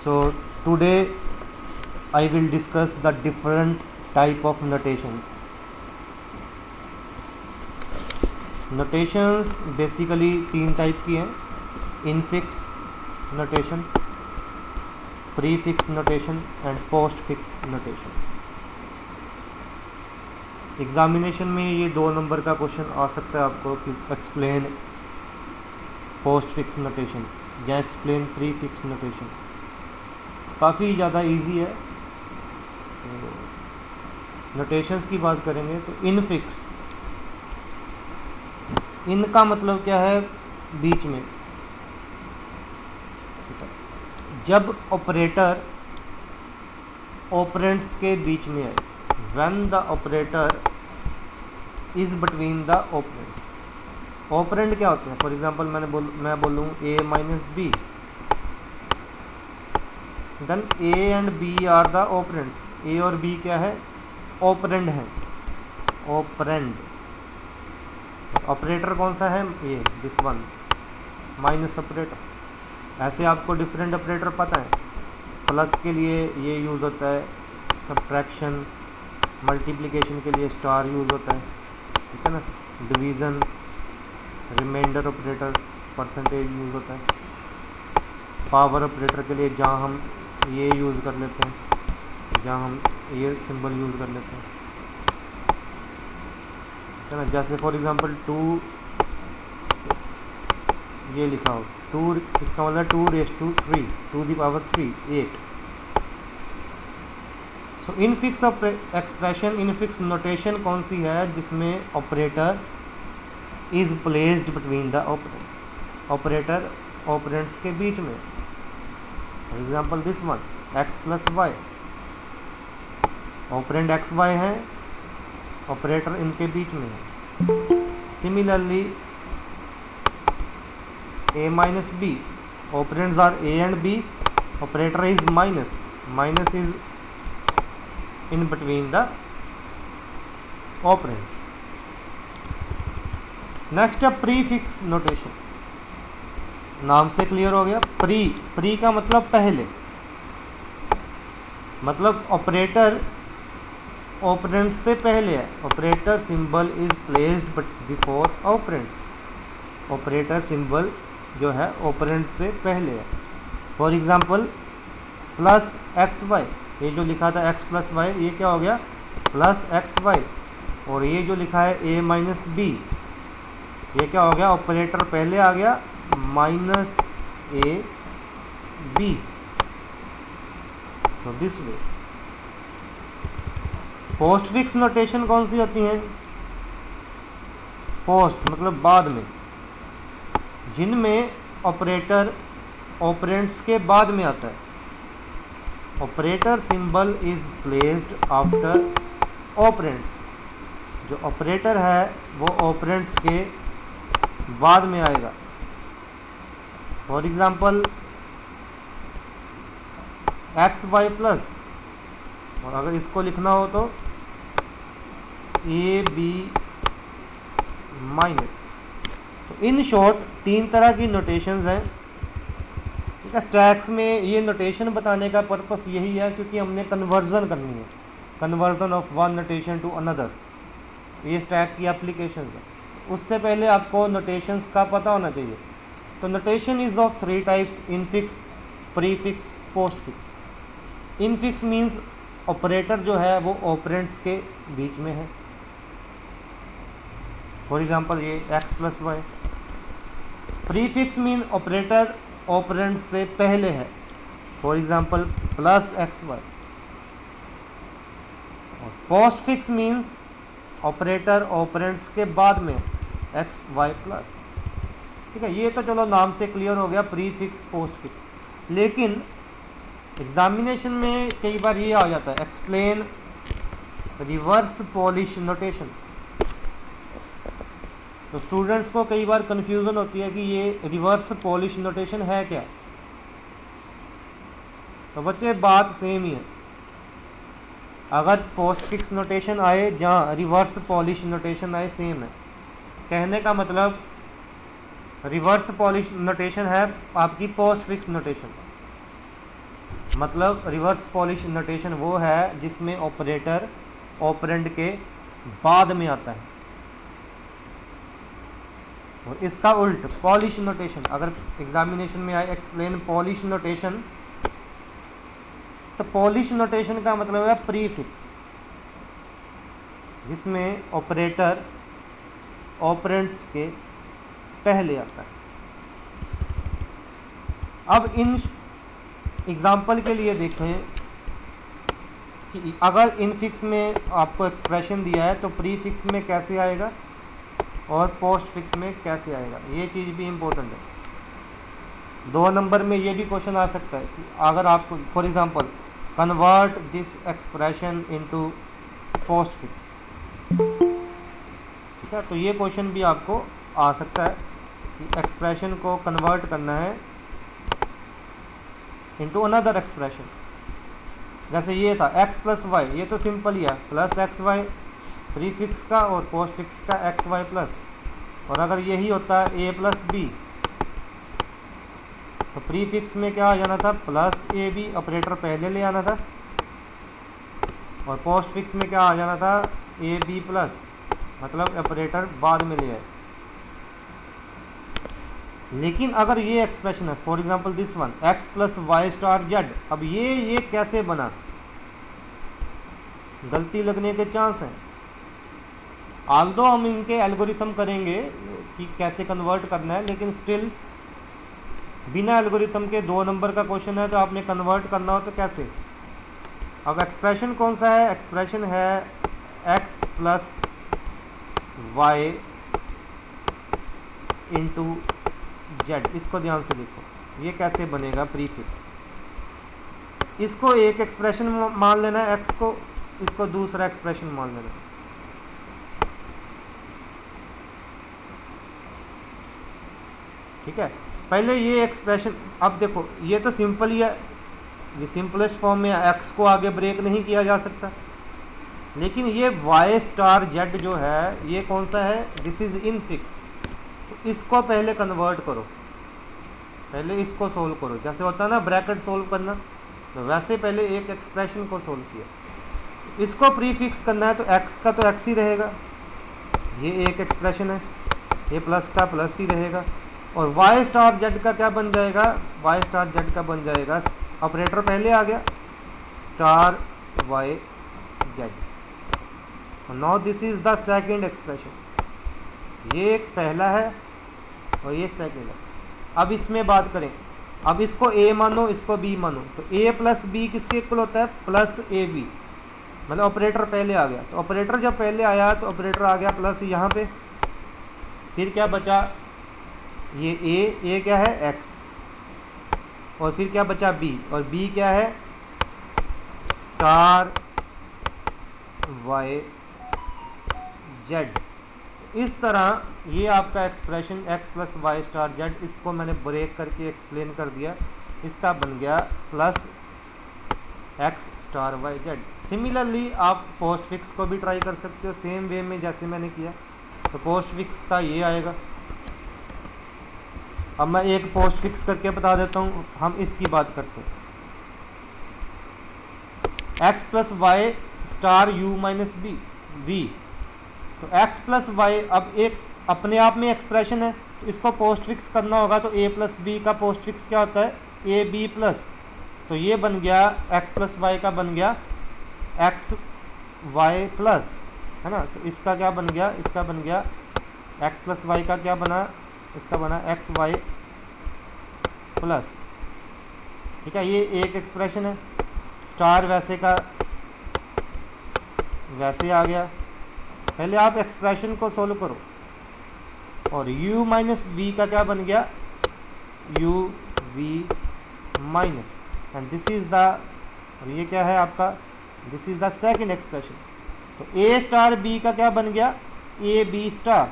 So today I will discuss the different type of notations. Notations basically तीन type की हैं, infix notation, prefix notation and post fix notation. Examination में ये 2 number का question आ सकता है आपको कि एक्सप्लेन पोस्ट फिक्स नोटेशन या एक्सप्लेन प्रीफिक्स नोटेशन। काफ़ी ज़्यादा इजी है। नोटेशंस की बात करेंगे तो इनफिक्स, इनका मतलब क्या है, बीच में। जब ऑपरेटर ऑपरेंड्स के बीच में आए, when the operator is between the operands. Operand क्या होते हैं? फॉर एग्जांपल मैं बोलूँ a minus B, then a and b are the operands. a और b क्या है? ऑपरेंड है, ऑपरेंड। ऑपरेटर कौन सा है? ये दिस वन, माइनस ऑपरेटर। ऐसे आपको डिफरेंट ऑपरेटर पता है। प्लस के लिए ये यूज़ होता है, सब्ट्रैक्शन, मल्टीप्लिकेशन के लिए स्टार यूज़ होता है, ठीक है ना। Division, reminder operator, percentage use होता है। पावर ऑपरेटर के लिए जहाँ हम ये यूज़ कर लेते हैं, जहाँ हम ये सिंबल यूज़ कर लेते हैं, है ना। जैसे फॉर एग्जांपल 2 ये लिखा हो, 2 इसका मतलब 2 raise to 3, 2 the power 3, 8। So infix expression, infix notation कौन सी है? जिसमें operator is placed between the operand, operator operands के बीच में। For example this one, x plus Y, operand X Y है, ऑपरेटर इनके बीच में है। Similarly a minus B, operands are a and b, operator is minus, minus is in between the operands. Next है prefix notation. नाम से clear हो गया। प्री का मतलब पहले, मतलब ऑपरेटर ऑपरेंड्स से पहले है। Operator symbol is placed before operands, operator symbol जो है ऑपरेंड्स से पहले है। For example plus x Y, ये जो लिखा था x प्लस वाई, ये क्या हो गया? Plus x Y. और ये जो लिखा है a माइनस बी, ये क्या हो गया? ऑपरेटर पहले आ गया, minus a b। So this way. Post fix notation कौन सी होती हैं? पोस्ट मतलब बाद में, जिनमें ऑपरेटर ऑपरेंड्स के बाद में आता है। Operator symbol is placed after operands, जो ऑपरेटर है वो ऑपरेंड्स के बाद में आएगा। For example X Y plus, और अगर इसको लिखना हो तो ए बी माइनस। तो इन शॉर्ट 3 तरह की नोटेशंस हैं। ठीक है, स्टैक्स में ये नोटेशन बताने का पर्पस यही है क्योंकि हमने कन्वर्जन करनी है, conversion of one notation to another. ये स्टैक की एप्लीकेशंस है। उससे पहले आपको नोटेशंस का पता होना चाहिए। तो notation is of 3 types, infix, prefix, postfix. Infix means operator जो है वो ऑपरेंड्स के बीच में है। फॉर एग्जांपल ये x plus y. Prefix mean operator operands से पहले है। For example plus x Y. और postfix means operator operands के बाद में एक्स वाई प्लस। ठीक है, ये तो चलो नाम से क्लियर हो गया, प्रीफिक्स पोस्ट फिक्स। लेकिन एग्जामिनेशन में कई बार ये आ जाता है, एक्सप्लेन रिवर्स पॉलिश नोटेशन। तो स्टूडेंट्स को कई बार कंफ्यूजन होती है कि ये रिवर्स पॉलिश नोटेशन है क्या। तो बच्चे बात सेम ही है। अगर पोस्ट फिक्स नोटेशन आए जहाँ रिवर्स पॉलिश नोटेशन आए, सेम है। कहने का मतलब रिवर्स पॉलिश नोटेशन है आपकी पोस्ट फिक्स नोटेशन। मतलब रिवर्स पॉलिश नोटेशन वो है जिसमें ऑपरेटर ऑपरेंड के बाद में आता है, और इसका उल्ट पॉलिश नोटेशन, अगर एग्जामिनेशन में आए एक्सप्लेन पॉलिश नोटेशन, तो पॉलिश नोटेशन का मतलब है प्रीफिक्स, जिसमें ऑपरेटर ऑपरेंड्स के पहले आता है। अब इन एग्जाम्पल के लिए देखें कि अगर इनफिक्स में आपको एक्सप्रेशन दिया है तो प्रीफिक्स में कैसे आएगा और पोस्ट फिक्स में कैसे आएगा, ये चीज़ भी इम्पोर्टेंट है। 2 नंबर में ये भी क्वेश्चन आ सकता है कि अगर आपको for example convert this expression into post fix, ठीक है, तो ये क्वेश्चन भी आपको आ सकता है कि एक्सप्रेशन को कन्वर्ट करना है इनटू अनदर एक्सप्रेशन। जैसे ये था x प्लस वाई, ये तो सिंपल ही है, प्लस एक्स वाई प्रीफिक्स का और पोस्ट फिक्स का एक्स वाई प्लस, और अगर यही होता है a प्लस बी तो प्रीफिक्स में क्या आ जाना था, प्लस ए बी, ऑपरेटर पहले ले आना था, और पोस्ट फिक्स में क्या आ जाना था, ए बी प्लस, मतलब ऑपरेटर बाद में ले आए। लेकिन अगर ये एक्सप्रेशन है for example this one x plus Y star Z, अब ये कैसे बना, गलती लगने के चांस हैं। आल्दो हम इनके एल्गोरिथम करेंगे कि कैसे कन्वर्ट करना है, लेकिन स्टिल बिना एल्गोरिथम के 2 नंबर का क्वेश्चन है तो आपने कन्वर्ट करना हो तो कैसे। अब एक्सप्रेशन कौन सा है, एक्सप्रेशन है x plus Y into Z. इसको ध्यान से देखो, ये कैसे बनेगा प्रीफिक्स। इसको एक एक्सप्रेशन मान लेना है x को, इसको दूसरा एक्सप्रेशन मान लेना है। ठीक है, पहले ये एक्सप्रेशन, अब देखो ये तो सिंपल ही है, ये सिंपलेस्ट फॉर्म में x को आगे ब्रेक नहीं किया जा सकता, लेकिन ये y स्टार जेड जो है ये कौन सा है, दिस इज इन फिक्स। तो इसको पहले कन्वर्ट करो, पहले इसको सोल्व करो, जैसे होता है ना ब्रैकेट सोल्व करना, तो वैसे पहले एक एक्सप्रेशन को सोल्व किया। इसको प्रीफिक्स करना है तो x का तो x ही रहेगा, ये एक एक्सप्रेशन है, ये प्लस का प्लस ही रहेगा, और y स्टार जेड का क्या बन जाएगा, y स्टार जेड का बन जाएगा, ऑपरेटर पहले आ गया, star y Z. Now this is the second expression, ये एक पहला है और ये सेकेंड है। अब इसमें बात करें, अब इसको a मानो, इसको b मानो, तो a प्लस बी किसके इक्वल होता है, प्लस ए बी, मतलब ऑपरेटर पहले आ गया, तो ऑपरेटर जब पहले आया तो ऑपरेटर आ गया प्लस यहाँ पे, फिर क्या बचा, ये a क्या है x, और फिर क्या बचा b, और b क्या है स्टार y जेड। इस तरह ये आपका expression x plus Y star Z, इसको मैंने ब्रेक करके एक्सप्लेन कर दिया, इसका बन गया plus x star Y Z. Similarly आप पोस्ट फिक्स को भी ट्राई कर सकते हो सेम वे में जैसे मैंने किया, तो पोस्ट फिक्स का ये आएगा। अब मैं एक पोस्ट फिक्स करके बता देता हूँ, हम इसकी बात करते हैं, x plus Y star U minus B V, तो x प्लस वाई अब एक अपने आप में एक्सप्रेशन है, तो इसको पोस्ट फिक्स करना होगा, तो a प्लस बी का पोस्ट फिक्स क्या होता है, ए बी प्लस, तो ये बन गया x प्लस वाई का बन गया एक्स वाई प्लस, है ना, तो इसका क्या बन गया, इसका बन गया x प्लस वाई का क्या बना, इसका बना एक्स वाई प्लस। ठीक है, ये एक एक्सप्रेशन है, स्टार वैसे का वैसे आ गया। पहले आप एक्सप्रेशन को सोल्व करो, और u माइनस वी का क्या बन गया, u v minus, and this is the, और ये क्या है आपका, this is the second expression. तो a स्टार b का क्या बन गया, ए बी स्टार,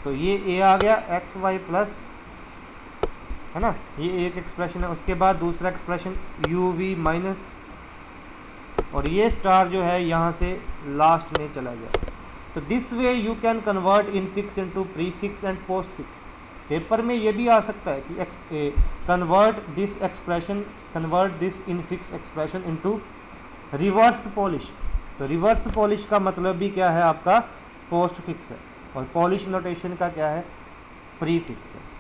तो ये a आ गया एक्स वाई प्लस, है ना, ये एक एक्सप्रेशन है। उसके बाद दूसरा एक्सप्रेशन u v माइनस, और ये स्टार जो है यहाँ से लास्ट में चला गया। तो this way you can convert in fix into pre fix and post fix. Paper में ये भी आ सकता है कि convert this expression convert this infix expression into reverse polish. तो रिवर्स पॉलिश का मतलब भी क्या है आपका, पोस्ट फिक्स है, और पॉलिश नोटेशन का क्या है, प्री फिक्स है।